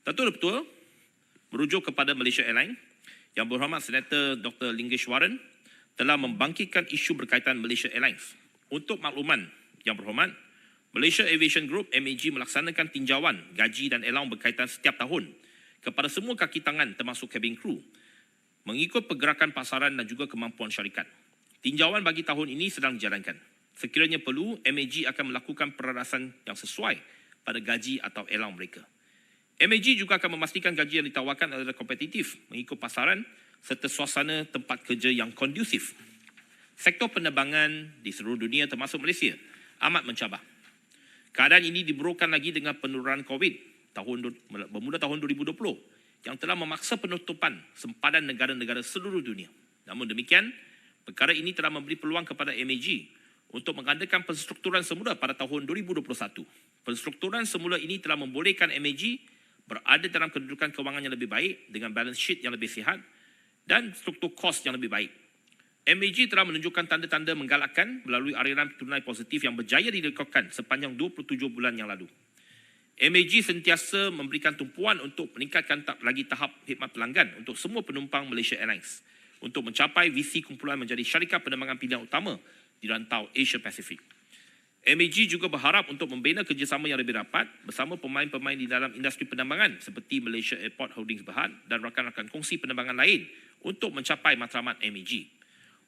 Datuk Ketua, merujuk kepada Malaysia Airlines, Yang Berhormat Senator Dr. Lingeshwaran telah membangkitkan isu berkaitan Malaysia Airlines. Untuk makluman Yang Berhormat, Malaysia Aviation Group MAG melaksanakan tinjauan gaji dan allowance berkaitan setiap tahun kepada semua kaki tangan termasuk cabin crew mengikut pergerakan pasaran dan juga kemampuan syarikat. Tinjauan bagi tahun ini sedang dijalankan. Sekiranya perlu, MAG akan melakukan perarasan yang sesuai pada gaji atau allowance mereka. MAG juga akan memastikan gaji yang ditawarkan adalah kompetitif mengikut pasaran serta suasana tempat kerja yang kondusif. Sektor penerbangan di seluruh dunia termasuk Malaysia amat mencabar. Keadaan ini diburukkan lagi dengan penurunan COVID bermula tahun 2020 yang telah memaksa penutupan sempadan negara-negara seluruh dunia. Namun demikian, perkara ini telah memberi peluang kepada MAG untuk mengadakan penstrukturan semula pada tahun 2021. Penstrukturan semula ini telah membolehkan MAG berada dalam kedudukan kewangan yang lebih baik dengan balance sheet yang lebih sihat dan struktur kos yang lebih baik. MAG telah menunjukkan tanda-tanda menggalakkan melalui aliran tunai positif yang berjaya direkodkan sepanjang 27 bulan yang lalu. MAG sentiasa memberikan tumpuan untuk meningkatkan lagi tahap khidmat pelanggan untuk semua penumpang Malaysia Airlines untuk mencapai visi kumpulan menjadi syarikat penerbangan pilihan utama di rantau Asia Pasifik. MAG juga berharap untuk membina kerjasama yang lebih rapat bersama pemain-pemain di dalam industri penerbangan seperti Malaysia Airport Holdings Berhad dan rakan-rakan kongsi penerbangan lain untuk mencapai matlamat MAG.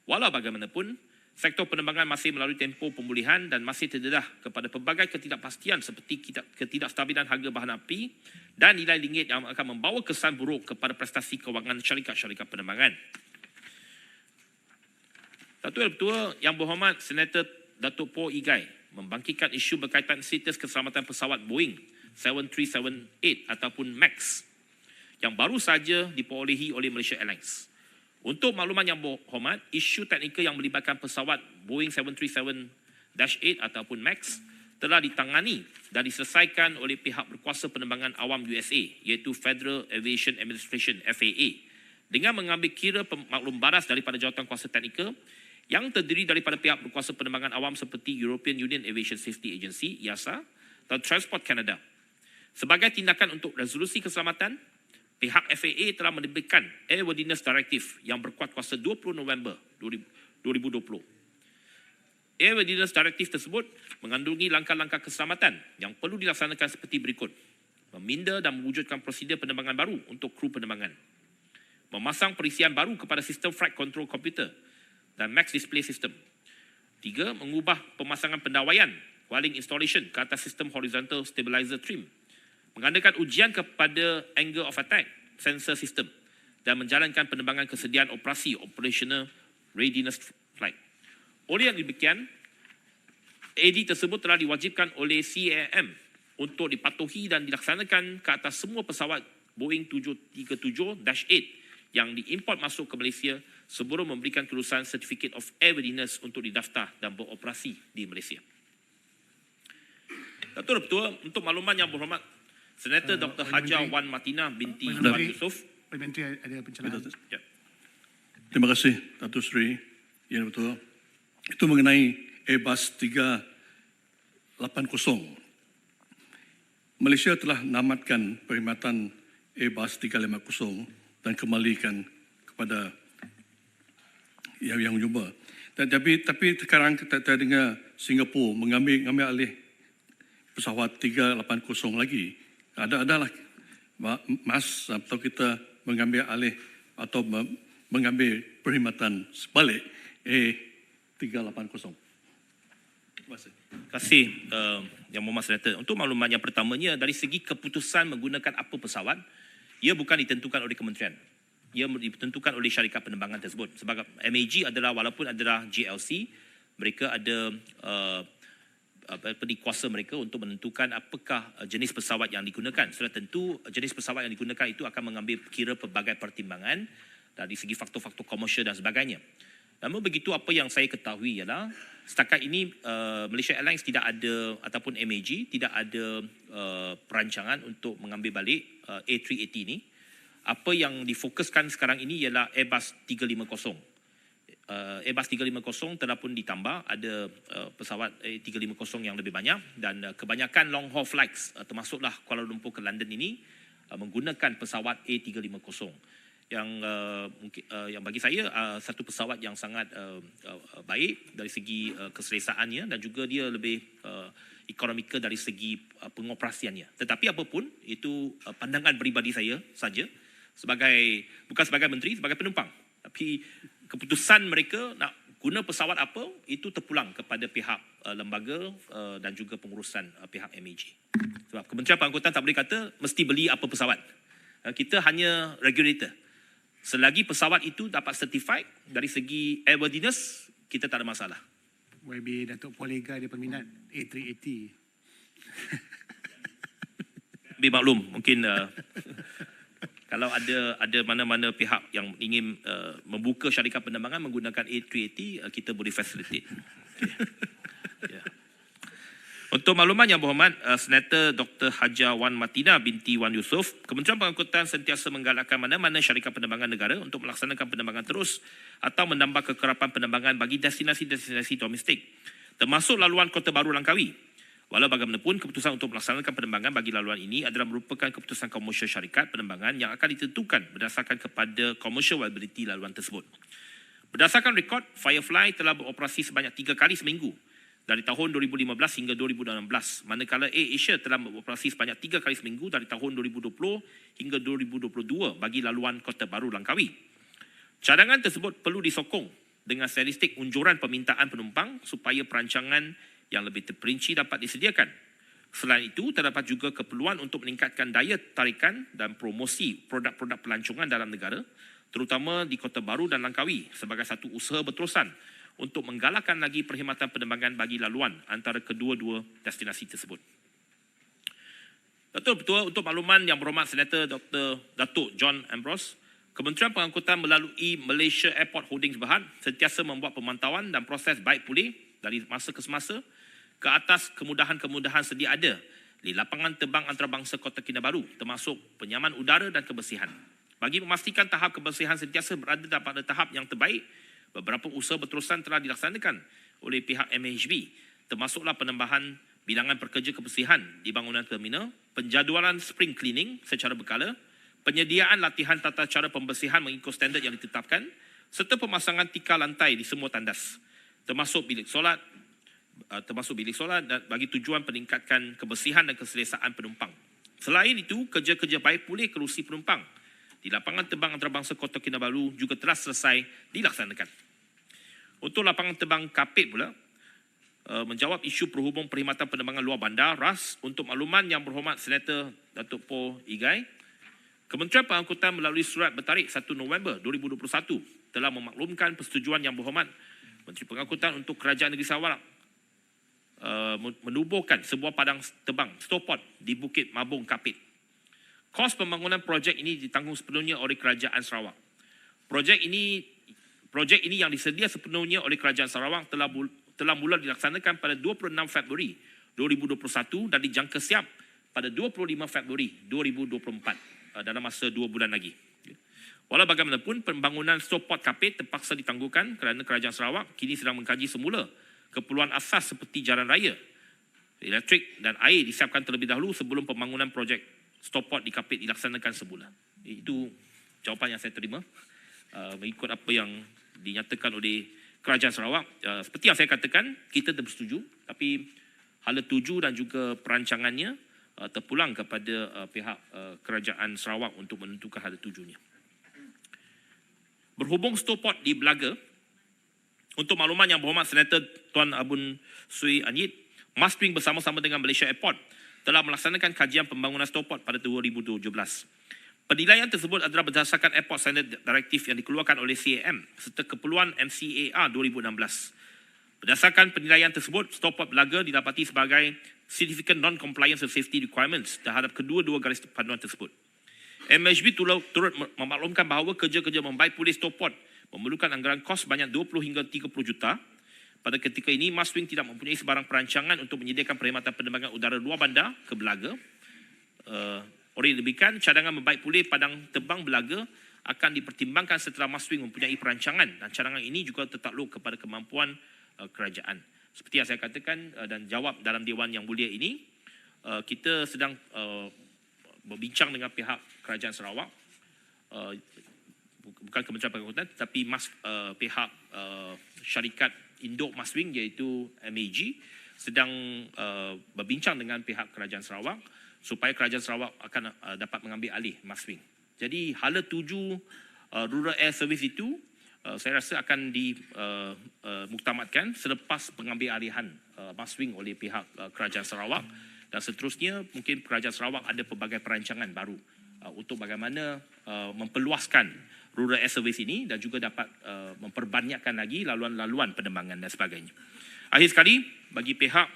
Walau bagaimanapun, sektor penerbangan masih melalui tempoh pemulihan dan masih terdedah kepada pelbagai ketidakpastian seperti ketidakstabilan harga bahan api dan nilai ringgit yang akan membawa kesan buruk kepada prestasi kewangan syarikat-syarikat penerbangan. Datuk Ketua Yang Berhormat Senator Datuk Poh Igai membangkitkan isu berkaitan status keselamatan pesawat Boeing 737-8 ataupun MAX yang baru saja diperolehi oleh Malaysia Airlines. Untuk makluman Yang Berhormat, isu teknikal yang melibatkan pesawat Boeing 737-8 ataupun MAX telah ditangani dan diselesaikan oleh pihak berkuasa penerbangan awam USA iaitu Federal Aviation Administration FAA dengan mengambil kira maklum baras daripada jawatan kuasa teknikal yang terdiri daripada pihak berkuasa penerbangan awam seperti European Union Aviation Safety Agency, EASA, dan Transport Canada. Sebagai tindakan untuk resolusi keselamatan, pihak FAA telah menerbitkan Airworthiness Directive yang berkuat kuasa 20 November 2020. Airworthiness Directive tersebut mengandungi langkah-langkah keselamatan yang perlu dilaksanakan seperti berikut. Meminda dan mewujudkan prosedur penerbangan baru untuk kru penerbangan. Memasang perisian baru kepada sistem flight control komputer dan max display system. 3. Mengubah pemasangan pendawaian wiring installation ke atas sistem horizontal stabilizer trim. Mengadakan ujian kepada angle of attack sensor system dan menjalankan penerbangan kesediaan operasi operational readiness flight. Oleh yang demikian, AD tersebut telah diwajibkan oleh CAM untuk dipatuhi dan dilaksanakan ke atas semua pesawat Boeing 737-8 yang diimport masuk ke Malaysia sebelum memberikan kelulusan Certificate of Airworthiness untuk didaftar dan beroperasi di Malaysia. Datuk Ketua, untuk makluman Yang Berhormat Senator Dr. Hajar Wan Matina binti Wan Yusof. Parliamentary ada pencerahan. Ya. Terima kasih Datuk Seri Yang Betul. Itu mengenai Airbus 380. Malaysia telah namatkan perkhidmatan Airbus 350 dan kembalikan kepada yang mencuba. Tapi sekarang kita dengar Singapura mengambil alih pesawat 380 lagi. Adalah mas atau kita mengambil alih atau mengambil perkhidmatan sebalik A380. Terima kasih Yang Berhormat Senator. Untuk makluman yang pertamanya, dari segi keputusan menggunakan apa pesawat, ia bukan ditentukan oleh kementerian. Ia ditentukan oleh syarikat penerbangan tersebut. Sebab MAG adalah, walaupun adalah GLC, mereka ada kuasa mereka untuk menentukan apakah jenis pesawat yang digunakan. Sudah tentu jenis pesawat yang digunakan itu akan mengambil kira pelbagai pertimbangan dari segi faktor-faktor komersial dan sebagainya. Namun begitu, apa yang saya ketahui ialah setakat ini Malaysia Airlines tidak ada, ataupun MAG tidak ada perancangan untuk mengambil balik A380 ini. Apa yang difokuskan sekarang ini ialah Airbus 350. Airbus 350 telah pun ditambah, ada pesawat A350 yang lebih banyak dan kebanyakan long haul flights termasuklah Kuala Lumpur ke London ini menggunakan pesawat A350 yang mungkin yang bagi saya satu pesawat yang sangat baik dari segi keselesaannya dan juga dia lebih ekonomikal dari segi pengoperasiannya. Tetapi apapun itu pandangan peribadi saya saja bukan sebagai menteri, sebagai penumpang. Tapi keputusan mereka nak guna pesawat apa itu terpulang kepada pihak lembaga dan juga pengurusan pihak MAG. Sebab Kementerian Pengangkutan tak boleh kata mesti beli apa pesawat. Kita hanya regulator. Selagi pesawat itu dapat certified dari segi airworthiness, kita tak ada masalah. YB Datuk Polega dia peminat A380. Lebih maklum, mungkin kalau ada mana-mana pihak yang ingin membuka syarikat penerbangan menggunakan A380, kita boleh facilitate. Okay. Yeah. Untuk makluman yang berhormat, Senator Dr. Haja Wan Matina binti Wan Yusof, Kementerian Pengangkutan sentiasa menggalakkan mana-mana syarikat penerbangan negara untuk melaksanakan penerbangan terus atau menambah kekerapan penerbangan bagi destinasi-destinasi domestik, termasuk laluan Kota Baru Langkawi. Walau bagaimanapun, keputusan untuk melaksanakan penerbangan bagi laluan ini adalah merupakan keputusan komersial syarikat penerbangan yang akan ditentukan berdasarkan kepada commercial viability laluan tersebut. Berdasarkan rekod, Firefly telah beroperasi sebanyak 3 kali seminggu dari tahun 2015 hingga 2016, manakala AirAsia telah beroperasi sebanyak 3 kali seminggu dari tahun 2020 hingga 2022 bagi laluan Kota Baru Langkawi. Cadangan tersebut perlu disokong dengan statistik unjuran permintaan penumpang supaya perancangan yang lebih terperinci dapat disediakan. Selain itu, terdapat juga keperluan untuk meningkatkan daya tarikan dan promosi produk-produk pelancongan dalam negara, terutama di Kota Baru dan Langkawi sebagai satu usaha berterusan untuk menggalakkan lagi perkhidmatan penerbangan bagi laluan antara kedua-dua destinasi tersebut. Betul-betul untuk makluman yang berhormat Senator Dr. Datuk John Ambrose, Kementerian Pengangkutan melalui Malaysia Airport Holdings Berhad sentiasa membuat pemantauan dan proses baik pulih dari masa ke semasa ke atas kemudahan-kemudahan sedia ada di lapangan terbang antarabangsa Kota Kinabalu, termasuk penyaman udara dan kebersihan. Bagi memastikan tahap kebersihan sentiasa berada pada tahap yang terbaik, beberapa usaha berterusan telah dilaksanakan oleh pihak MHB, termasuklah penambahan bilangan pekerja kebersihan di bangunan terminal, penjadualan spring cleaning secara berkala, penyediaan latihan tata cara pembersihan mengikut standard yang ditetapkan, serta pemasangan tikar lantai di semua tandas, termasuk bilik solat dan bagi tujuan peningkatkan kebersihan dan keselesaan penumpang. Selain itu, kerja-kerja baik pulih kerusi penumpang di lapangan terbang antarabangsa Kota Kinabalu juga telah selesai dilaksanakan. Untuk lapangan terbang Kapit pula, menjawab isu perhubung perkhidmatan penerbangan luar bandar RAS, untuk makluman yang berhormat Senator Datuk Poh Igai, Kementerian Pengangkutan melalui surat bertarikh 1 November 2021 telah memaklumkan persetujuan yang berhormat Menteri Pengangkutan untuk Kerajaan Negeri Sarawak menubuhkan sebuah padang terbang stopot di Bukit Mabung Kapit. Kos pembangunan projek ini ditanggung sepenuhnya oleh Kerajaan Sarawak. Projek ini yang disedia sepenuhnya oleh Kerajaan Sarawak telah mula dilaksanakan pada 26 Februari 2021 dan dijangka siap pada 25 Februari 2024 dalam masa 2 bulan lagi. Walau bagaimanapun, pembangunan stopot Kapit terpaksa ditangguhkan kerana Kerajaan Sarawak kini sedang mengkaji semula keperluan asas seperti jalan raya, elektrik dan air disiapkan terlebih dahulu sebelum pembangunan projek stopot di Kapit dilaksanakan semula. Itu jawapan yang saya terima mengikut apa yang dinyatakan oleh Kerajaan Sarawak. Seperti yang saya katakan, kita bersetuju, tapi hala tuju dan juga perancangannya terpulang kepada pihak Kerajaan Sarawak untuk menentukan hala tujunya. Berhubung stopot di Belaga, untuk makluman yang berhormat Senator Tuan Abun Sui Anyit, Maswing bersama-sama dengan Malaysia Airport telah melaksanakan kajian pembangunan stopot pada 2017. Penilaian tersebut adalah berdasarkan Airport Standard Directive yang dikeluarkan oleh CAM serta keperluan MCAR 2016. Berdasarkan penilaian tersebut, stopot Belaga didapati sebagai significant non-compliance of safety requirements terhadap kedua-dua garis panduan tersebut. MHB turut memaklumkan bahawa kerja-kerja membaik pulih stopot memerlukan anggaran kos banyak 20 hingga 30 juta. Pada ketika ini, Maswing tidak mempunyai sebarang perancangan untuk menyediakan perkhidmatan penerbangan udara luar bandar ke Belaga. Oleh demikian, cadangan membaik pulih padang terbang Belaga akan dipertimbangkan setelah Maswing mempunyai perancangan, dan cadangan ini juga tertakluk kepada kemampuan kerajaan. Seperti yang saya katakan dan jawab dalam Dewan Yang Mulia ini, kita sedang berbincang dengan pihak Kerajaan Sarawak, bukan Kementerian Pengangkutan, tapi pihak syarikat induk Maswing iaitu MAG sedang berbincang dengan pihak Kerajaan Sarawak supaya Kerajaan Sarawak akan dapat mengambil alih Maswing. Jadi hala tuju Rural Air Service itu saya rasa akan dimuktamadkan selepas pengambil alihan Maswing oleh pihak Kerajaan Sarawak, dan seterusnya mungkin Kerajaan Sarawak ada pelbagai perancangan baru untuk bagaimana memperluaskan Rural Air Service ini dan juga dapat memperbanyakkan lagi laluan-laluan penerbangan dan sebagainya. Akhir sekali, bagi pihak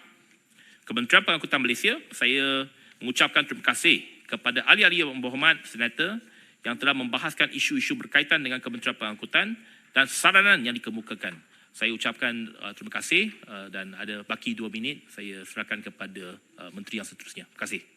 Kementerian Pengangkutan Malaysia, saya mengucapkan terima kasih kepada ahli-ahli yang berhormat Senator yang telah membahaskan isu-isu berkaitan dengan Kementerian Pengangkutan dan saranan yang dikemukakan. Saya ucapkan terima kasih dan ada baki 2 minit saya serahkan kepada menteri yang seterusnya. Terima kasih.